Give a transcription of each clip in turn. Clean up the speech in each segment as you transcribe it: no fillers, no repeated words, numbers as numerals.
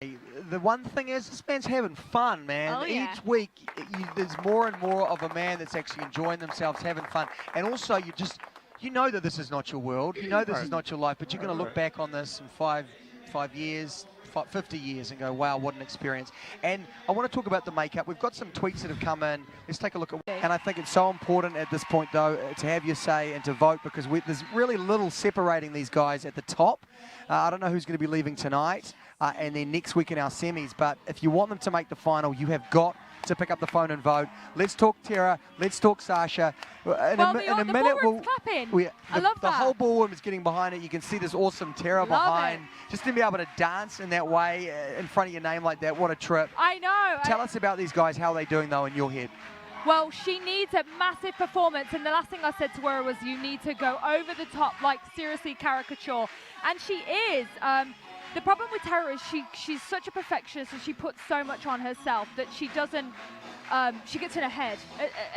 The one thing is, this man's having fun, man. Oh, yeah. Each week, there's more and more of a man that's actually enjoying themselves, having fun. And also, you know that this is not your world. You know this is not your life, but you're going to look back on this in 5 years, 50 years and go, wow, what an experience. And I want to talk about the makeup. We've got some tweets that have come in. Let's take a look at. And I think it's so important at this point, though, to have your say and to vote, because there's really little separating these guys at the top. I don't know who's going to be leaving tonight and then next week in our semis, but if you want them to make the final, you have got to pick up the phone and vote. Let's talk Tara. Let's talk Sasha. In a minute, the whole ballroom is getting behind it. You can see this awesome Tara behind. Just to be able to dance in that way in front of your name like that, what a trip. I know. Tell us about these guys. How are they doing, though, in your head? Well, she needs a massive performance, and the last thing I said to her was, you need to go over the top, like seriously caricature. And she is. The problem with Tara is she's such a perfectionist, and she puts so much on herself that she doesn't, she gets in her head.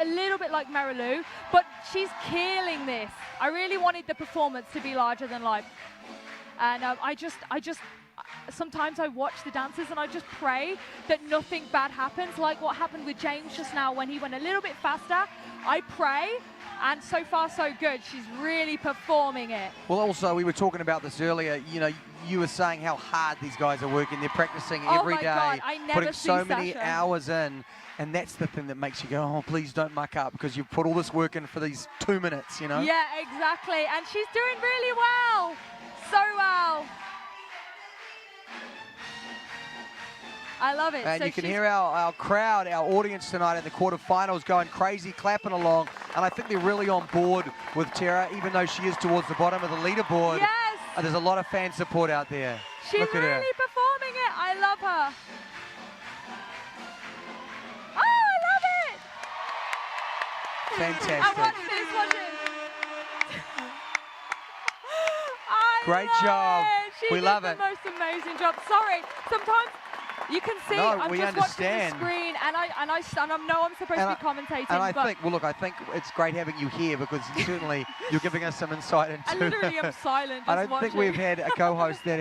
A little bit like Marilu, but she's killing this. I really wanted the performance to be larger than life. And sometimes I watch the dancers and I just pray that nothing bad happens, like what happened with James just now when he went a little bit faster. I pray. And so far, so good. She's really performing it. Well, also, we were talking about this earlier. You know, you were saying how hard these guys are working. They're practicing every day, God, I never putting so many Sasha. hours in. And that's the thing that makes you go, oh, please don't muck up, because you've put all this work in for these 2 minutes, you know? Yeah, exactly. And she's doing really well. So well. I love it. And so you can hear our crowd, our audience tonight in the quarterfinals going crazy, clapping along. And I think they're really on board with Tara, even though she is towards the bottom of the leaderboard. Yes. There's a lot of fan support out there. She's Look at her. really performing it. I love her. Oh, I love it. Fantastic. And watch this, watch it. Great job. She love did it. the most amazing job. Sorry, sometimes you can see I'm we just understand. watching the screen, and I know I'm supposed to be commentating. And I think, well, look, I think it's great having you here, because certainly you're giving us some insight into. I literally am silent. I don't watching. think we've had a co-host that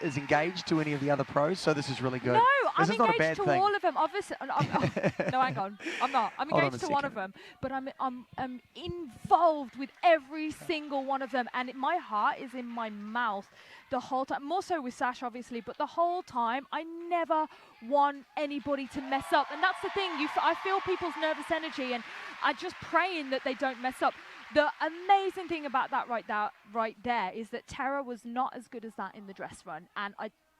is engaged to any of the other pros, so this is really good. No, this I'm is not a engaged bad to thing. all of them. Obviously, no, hang on, I'm not. I'm Hold on engaged a to one of them, but I'm involved with every single one of them, and my heart is in my mouth the whole time. More so with Sasha, obviously, but the whole time I never want anybody to mess up, and that's the thing. I feel people's nervous energy, and I'm just praying that they don't mess up. The amazing thing about that right there is that Tara was not as good as that in the dress run, and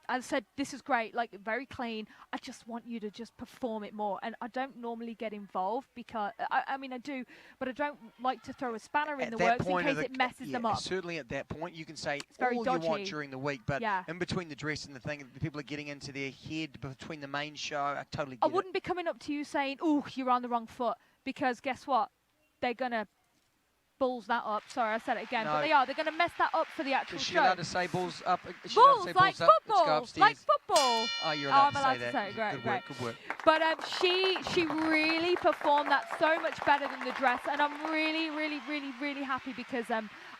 I said, this is great, like very clean. I just want you to just perform it more. And I don't normally get involved because, I mean, I do, but I don't like to throw a spanner in the works in case it messes them up. Certainly at that point, you can say all you want during the week, but in between the dress and the thing, people are getting into their head between the main show. I totally get it. I wouldn't be coming up to you saying, oh, you're on the wrong foot, because guess what? They're going to balls that up. Sorry, I said it again, but they're going to mess that up for the actual show. Is she allowed to say balls up? Balls, like football. Like football. Oh, you're allowed to say that. Say it. Great, great. Good work. But she really performed that so much better than the dress, and I'm really, really, really, really happy, because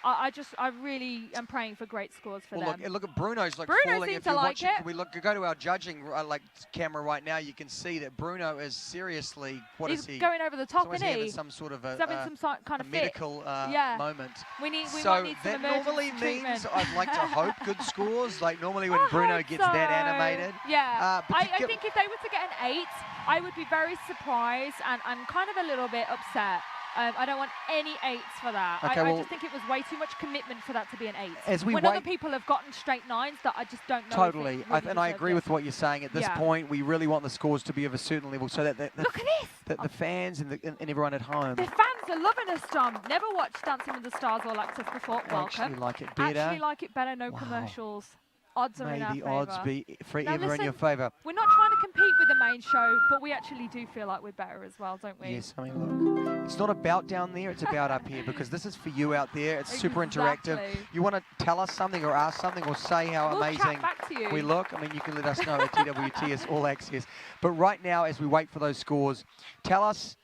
I really am praying for great scores for them. Look at Bruno's falling. Seems to like it. Can we go to our judging camera right now? You can see that Bruno is seriously, He's going over the top, isn't he? Having some sort of a kind of medical moment. We might need some that normally means I'd like to hope good scores. Like normally when I Bruno hope gets so. that animated. Yeah. I think if they were to get an 8, I would be very surprised and kind of a little bit upset. I don't want any 8s for that. Okay, I just think it was way too much commitment for that to be an 8. When other people have gotten straight 9s that I just don't know. Totally. And I agree with what you're saying. At this point, we really want the scores to be of a certain level so that Look at this! The fans and everyone at home. The fans are loving us, Tom. Never watched Dancing with the Stars or Access before. Welcome. Actually like it better. Actually like it better. No commercials. Odds are in our favour. May the odds be forever in your favour. We're not trying to compete with the main show, but we actually do feel like we're better as well, don't we? Yes, I mean, look, it's not about down there, it's about up here, because this is for you out there. It's super interactive. You want to tell us something or ask something or say how amazing we look? I mean, you can let us know at DWTS All Access. But right now, as we wait for those scores, tell us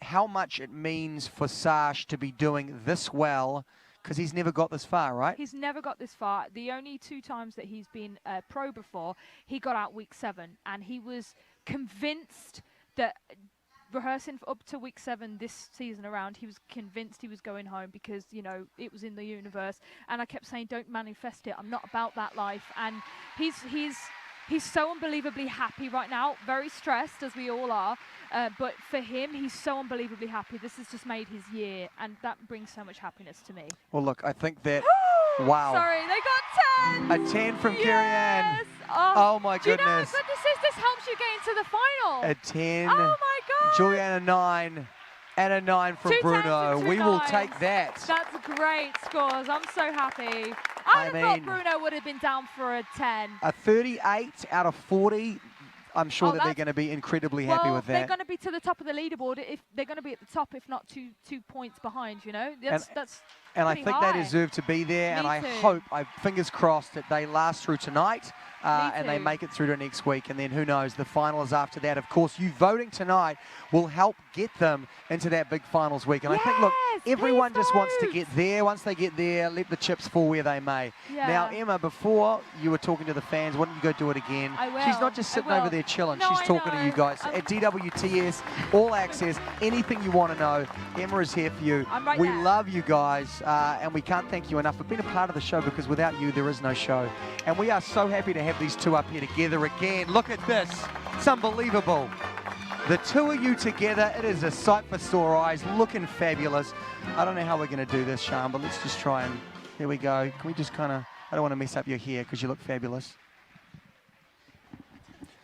how much it means for Sash to be doing this well Because he's never got this far, right? He's never got this far. The only 2 times that he's been pro before, he got out week 7, and he was convinced that rehearsing up to week 7 this season around, he was convinced he was going home because, you know, it was in the universe. And I kept saying, don't manifest it. I'm not about that life. And he's so unbelievably happy right now, very stressed as we all are. But for him, he's so unbelievably happy. This has just made his year, and that brings so much happiness to me. Well, look, I think that, wow. Sorry, they got 10. A 10 from Yes. Kerry-Ann. Oh, my do you know, goodness. but this helps you get into the final. A 10. Oh, my God. Julianne a 9. And a 9 from 2 Bruno. tens and 2 We will nines. take that. That's great scores. I'm so happy. I I thought mean, Bruno would have been down for a 10. A 38 out of 40. I'm sure Oh, that they're going to be incredibly happy with they're that. going to be to the top of the leaderboard. If they're going to be at the top, if not two points behind, you know. That's And I pretty think high. they deserve to be there. And Me I too. hope, fingers crossed, that they last through tonight and they too. make it through to next week. And then who knows, the final is after that. Of course, you voting tonight will help get them into that big finals week. And I think, look, Yes, everyone please just wants to vote. get there. Once they get there, let the chips fall where they may. Yeah. Now, Emma, before you were talking to the fans, why don't you go do it again? I will. She's not just I sitting will. over there chilling. No, She's I talking to you know. guys. At DWTS, all access, anything you want to know, Emma is here for you. I'm right We there. love you guys, and we can't thank you enough for being a part of the show, because without you, there is no show. And we are so happy to have these two up here together again. Look at this. It's unbelievable. The two of you together, it is a sight for sore eyes, looking fabulous. I don't know how we're going to do this, Sean, but let's just try and, here we go. Can we just kind of, I don't want to mess up your hair because you look fabulous.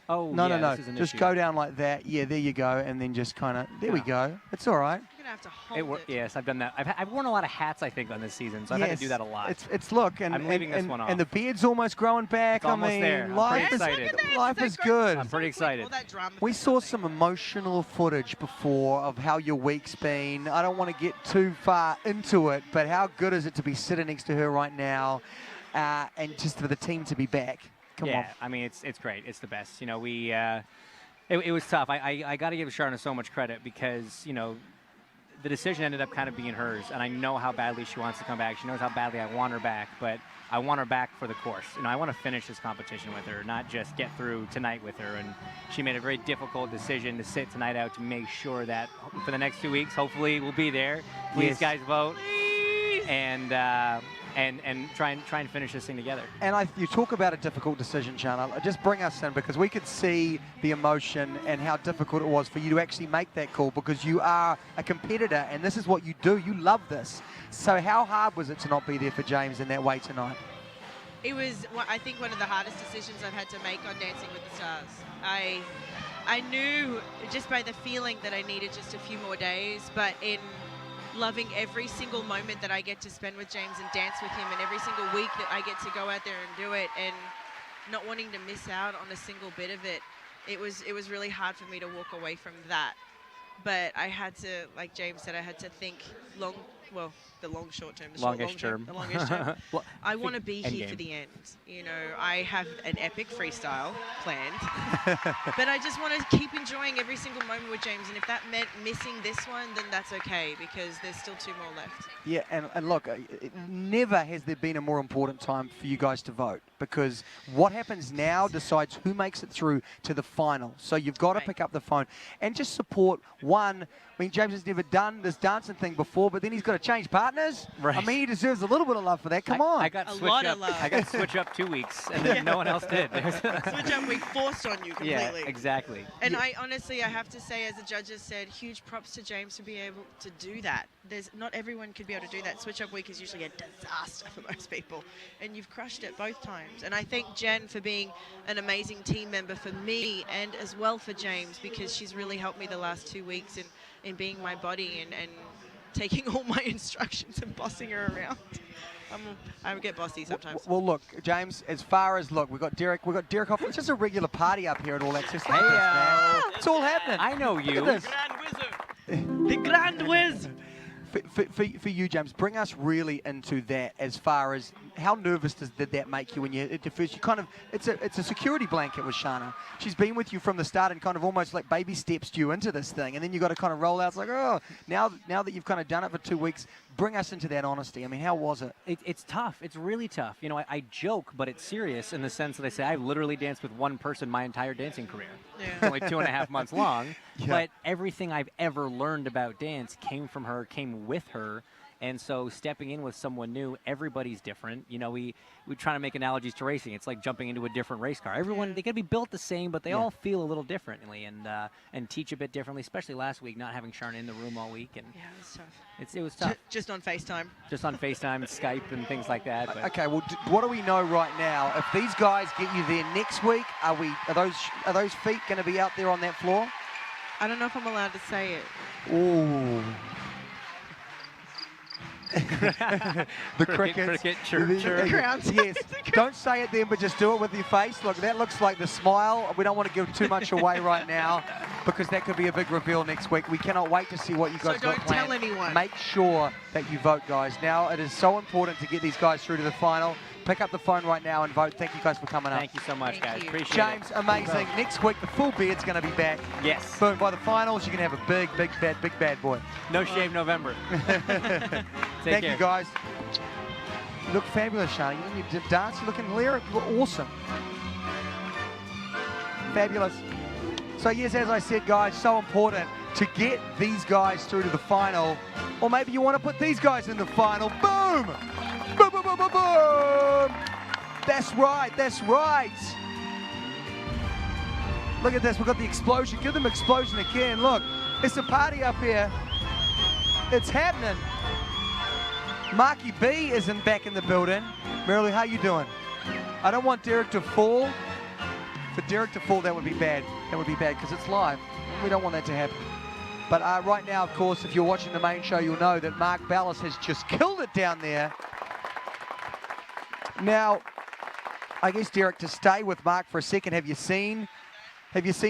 Oh, No, yeah, no, this is an just issue. go down like that. Yeah, there you go. And then just kind of, there we go. It's all right. You're gonna have to hold it. Yes, I've done that. I've worn a lot of hats, I think, on this season, so I've had to do that a lot. It's look, and I'm leaving this one and off. the beard's almost growing back. It's almost I mean, there. I'm life pretty is excited. life is good. I'm pretty excited. All that drama We for saw nothing. some emotional footage before of how your week's been. I don't want to get too far into it, but how good is it to be sitting next to her right now, and just for the team to be back? Come yeah, on. I mean, it's great. It's the best. You know, it was tough. I got to give Sharna so much credit because, you know, the decision ended up kind of being hers, and I know how badly she wants to come back. She knows how badly I want her back, but I want her back for the course. You know, I want to finish this competition with her, not just get through tonight with her. And she made a very difficult decision to sit tonight out to make sure that for the next 2 weeks, hopefully we'll be there. Please, Yes. guys, vote. And try and finish this thing together. And you talk about a difficult decision, Shana. Just bring us in, because we could see the emotion and how difficult it was for you to actually make that call, because you are a competitor and this is what you do. You love this. So how hard was it to not be there for James in that way tonight? It was, I think, one of the hardest decisions I've had to make on Dancing with the Stars. I knew just by the feeling that I needed just a few more days, but in loving every single moment that I get to spend with James and dance with him, and every single week that I get to go out there and do it, and not wanting to miss out on a single bit of it, it was really hard for me to walk away from that. But I had to, like James said, I had to think the long short term, the Longish term. the longest term. Well, I want to be here endgame. for the end. You know, I have an epic freestyle planned, but I just want to keep enjoying every single moment with James. And if that meant missing this one, then that's okay, because there's still 2 more left. Yeah, and look, never has there been a more important time for you guys to vote, because what happens now decides who makes it through to the final. So you've got to Right. pick up the phone and just support one. I mean, James has never done this dancing thing before, but then he's got to change partners. Right. I mean, he deserves a little bit of love for that. Come on. I got A switch lot of up. love. I got switch up 2 weeks, and then no one else did. Switch up week forced on you completely. Yeah, exactly. And I honestly, I have to say, as the judges said, huge props to James to be able to do that. Not everyone could be able to do that. Switch up week is usually a disaster for most people, and you've crushed it both times. And I thank Jen for being an amazing team member for me, and as well for James, because she's really helped me the last 2 weeks in being my body and taking all my instructions and bossing her around. I get bossy sometimes. Well, look, James, as far as, look, we've got Derek off. It's just a regular party up here at All Access. Like this, man. It's all happening. I know you. Look at this. Grand Wizard. The Grand Wiz. For you, James, bring us really into that as far as how nervous did that make you when you first? You kind of, it's a security blanket with Shana. She's been with you from the start and kind of almost like baby steps you into this thing, and then you got to kind of roll out. It's like, oh, now that you've kind of done it for 2 weeks, bring us into that honesty. I mean, how was it? It's tough. It's really tough. You know, I joke, but it's serious in the sense that I say I've literally danced with one person my entire dancing career. Yeah. It's only 2.5 months long, Yeah. but everything I've ever learned about dance came from her, came with her. And so stepping in with someone new, everybody's different. You know, we try to make analogies to racing. It's like jumping into a different race car. Everyone, they got to be built the same, but they all feel a little differently and teach a bit differently, especially last week, not having Sharna in the room all week. And Yeah, it was tough. it was tough. Just on FaceTime. Just on FaceTime and Skype and things like that. But Okay, well, what do we know right now? If these guys get you there next week, are those feet going to be out there on that floor? I don't know if I'm allowed to say it. Ooh. The crickets. cricket, chirp, chirp. Crowds. Yes. Don't say it then, but just do it with your face. Look, that looks like the smile. We don't want to give too much away right now because that could be a big reveal next week. We cannot wait to see what you guys So got don't planned. tell anyone. Make sure that you vote, guys. Now, it is so important to get these guys through to the final. Pick up the phone right now and vote. Thank you guys for coming up. Thank you so much, Thank guys. you. Appreciate James, it. amazing. Next week, the full beard's going to be back. Yes. Boom. By the finals, you can have a big bad boy. No shave November. Thank you, guys. You look fabulous, Shana. You did dance. You're looking hilarious. You look awesome. Fabulous. So, yes, as I said, guys, so important to get these guys through to the final. Or maybe you want to put these guys in the final. Boom! Boom, boom, boom, boom, boom! That's right. That's right. Look at this. We've got the explosion. Give them explosion again. Look, it's a party up here. It's happening. Marky B isn't back in the building. Marilu, how you doing? I don't want Derek to fall. For Derek to fall, that would be bad. That would be bad because it's live. We don't want that to happen. But right now, of course, if you're watching the main show, you'll know that Mark Ballas has just killed it down there. Now, I guess, Derek, to stay with Mark for a second, have you seen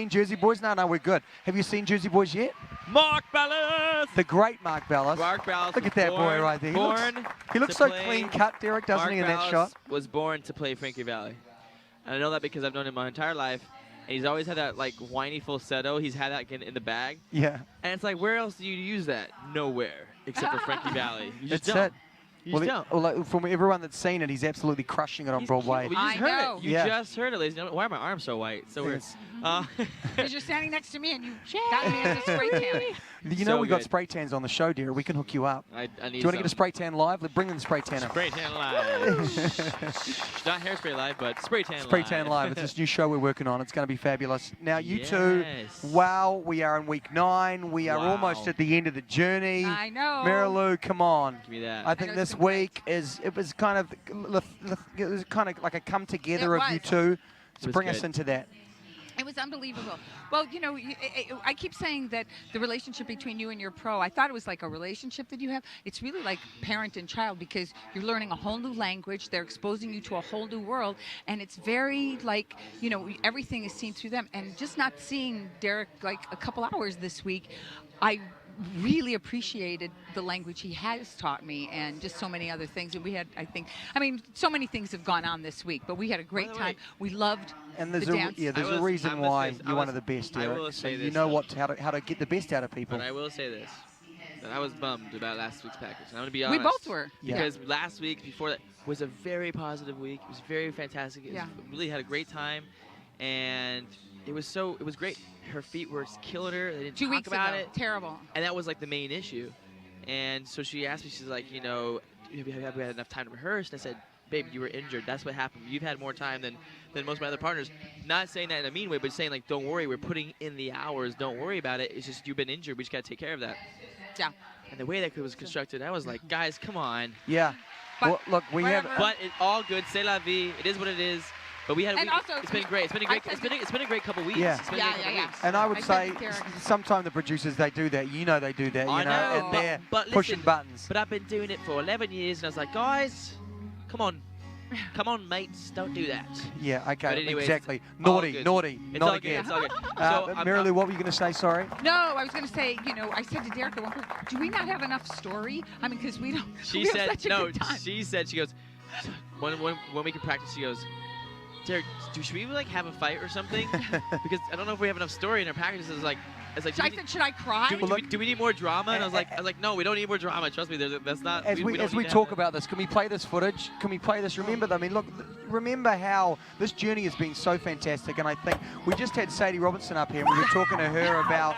Jersey Boys? No, we're good. Have you seen Jersey Boys yet? Mark Ballas! The great Mark Ballas. Mark Ballas. Look at that boy right there. He looks so clean cut, Derek, doesn't he, in that shot? Was born to play Frankie Valli. And I know that because I've known him my entire life. And he's always had that, like, whiny falsetto. He's had that in the bag. Yeah. And it's like, where else do you use that? Nowhere. Except for Frankie Valli. You just That's don't. it. You Well, just don't. well, like, from everyone that's seen it, he's absolutely crushing it on Broadway. Well, you just I heard know. it. You Yeah. just heard it, ladies and gentlemen. Why are my arms so white? So weird. Because you're standing next to me and you got me as a spray tan. You know So we got good. spray tans on the show, dear. We can hook you up. I Do need you want to get a some. spray tan live? Bring in the spray tanner. Spray tan live. Not hairspray live, but spray tan Spray live. tan live. It's this new show we're working on. It's going to be fabulous. Now, you two, Yes. wow, we are in week 9. We are Wow. almost at the end of the journey. I know. Marilu, come on. Give me that. I think know, this it's been great. week it was kind of like a come together It of you was. two. So was bring us good. into that. It was unbelievable. Well, you know, I keep saying that the relationship between you and your pro, I thought it was like a relationship that you have. It's really like parent and child because you're learning a whole new language. They're exposing you to a whole new world. And it's very like, you know, everything is seen through them. And just not seeing Derek like a couple hours this week, I really appreciated the language he has taught me and just so many other things. And we had, I mean, so many things have gone on this week, but we had a great By the time. way- We loved And the there's dance. there's a I'm reason gonna why say- you're one of the best, I Derek. will So say you this, know though. how to get the best out of people. But I will say this, that I was bummed about last week's package. And I'm going to be honest. We both were. Yeah. Because last week, before that, was a very positive week. It was very fantastic. It was, Yeah. really had a great time. And it was great. Her feet were killing her. They didn't 2 talk weeks about ago. it. Terrible. And that was like the main issue. And so she asked me, she's like, you know, have we had enough time to rehearse? And I said, babe, you were injured. That's what happened. You've had more time than most of my other partners. Not saying that in a mean way, but saying like, don't worry, we're putting in the hours. Don't worry about it. It's just you've been injured. We just got to take care of that. Yeah. And the way that was constructed, I was like, guys, come on. Yeah. But Well, look, we have. whatever. But it's all good. C'est la vie. It is what it is. But we had a And week. also, It's been great. It's been a great. I said- It's been a great couple weeks. Yeah. It's been a Yeah, great couple yeah, weeks. And I would I said say to Derek- sometimes the producers, they do that. You know they do that, I you know, know, and they're but pushing listen, buttons. But I've been doing it for 11 years, and I was like, guys, come on. Come on, mates. Don't do that. Yeah, okay, But anyways, exactly. all Naughty, good. naughty, It's not all again. good. It's all good. Marilu, what were you going to say? Sorry. No, I was going to say, you know, I said to Derek at one point, do we not have enough story? I mean, because we don't. She we have said, such a no, good time. she said, she goes, one week in practice, she goes, Derek, should we like have a fight or something? Because I don't know if we have enough story in our packages. It's like, Should I cry? do we need more drama? And I was like, no, we don't need more drama. Trust me, that's not. As we talk about this, can we play this footage? Can we play this? Remember, I mean, look, remember how this journey has been so fantastic, and I think we just had Sadie Robinson up here, and we were talking to her about